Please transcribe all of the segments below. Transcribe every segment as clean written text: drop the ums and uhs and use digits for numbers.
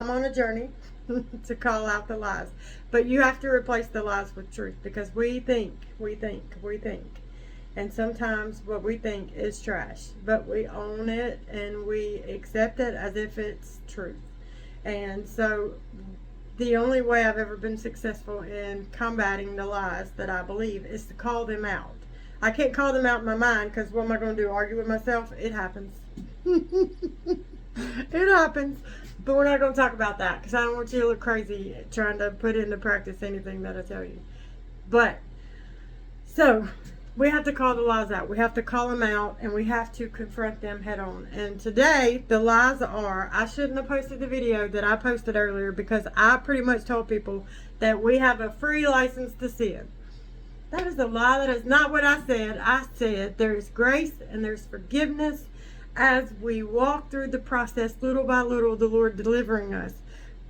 I'm on a journey to call out the lies. But you have to replace the lies with truth, because we think. And sometimes what we think is trash, but we own it and we accept it as if it's truth. And so the only way I've ever been successful in combating the lies that I believe is to call them out. I can't call them out in my mind, because what am I going to do? Argue with myself? It happens. It happens. But we're not going to talk about that, because I don't want you to look crazy trying to put into practice anything that I tell you. But, so, we have to call the lies out. We have to call them out, and we have to confront them head on. And today, the lies are, I shouldn't have posted the video that I posted earlier, because I pretty much told people that we have a free license to sin. That is a lie. That is not what I said. I said there is grace and there's forgiveness as we walk through the process, little by little, the Lord delivering us.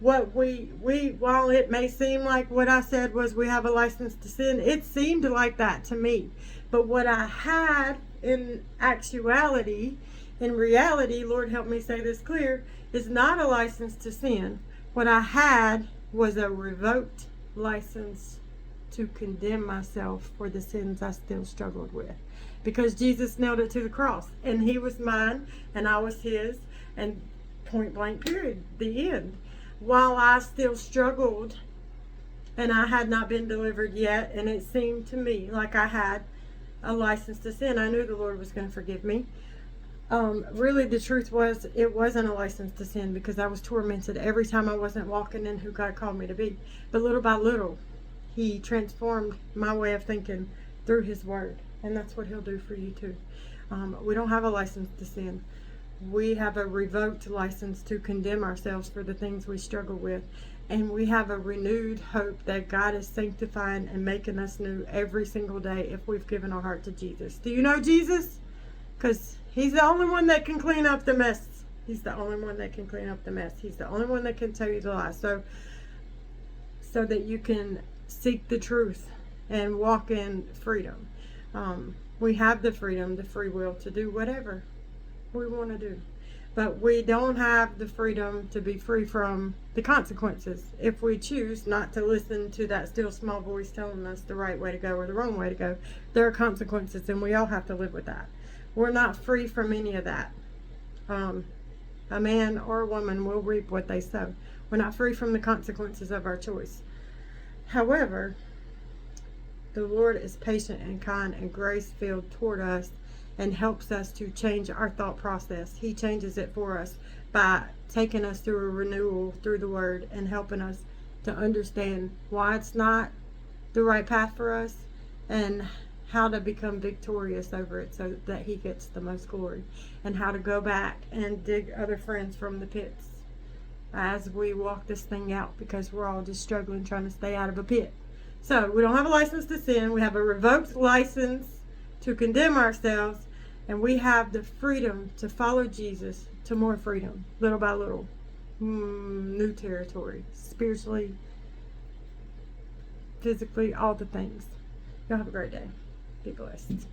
What we while it may seem like what I said was we have a license to sin, it seemed like that to me. But what I had in actuality, in reality, Lord help me say this clear, is not a license to sin. What I had was a revoked license to condemn myself for the sins I still struggled with. Because Jesus nailed it to the cross, and he was mine and I was his, and point blank period, the end. While I still struggled and I had not been delivered yet, and it seemed to me like I had a license to sin, I knew the Lord was going to forgive me. Really the truth was, it wasn't a license to sin, because I was tormented every time I wasn't walking in who God called me to be. But little by little, he transformed my way of thinking through his word. And that's what he'll do for you too. We don't have a license to sin. We have a revoked license to condemn ourselves for the things we struggle with. And we have a renewed hope that God is sanctifying and making us new every single day if we've given our heart to Jesus. Do you know Jesus? Because he's the only one that can clean up the mess. He's the only one that can clean up the mess. He's the only one that can tell you the lie. So that you can seek the truth and walk in freedom. We have the freedom, the free will to do whatever we want to do. But we don't have the freedom to be free from the consequences if we choose not to listen to that still small voice telling us the right way to go or the wrong way to go. There are consequences, and we all have to live with that. We're not free from any of that. A man or a woman will reap what they sow. We're not free from the consequences of our choice. However, the Lord is patient and kind and grace-filled toward us and helps us to change our thought process. He changes it for us by taking us through a renewal through the Word and helping us to understand why it's not the right path for us and how to become victorious over it so that he gets the most glory, and how to go back and dig other friends from the pits as we walk this thing out, because we're all just struggling trying to stay out of a pit. So we don't have a license to sin. We have a revoked license to condemn ourselves, and we have the freedom to follow Jesus to more freedom, little by little. New territory, spiritually, physically, all the things. Y'all have a great day. Be blessed.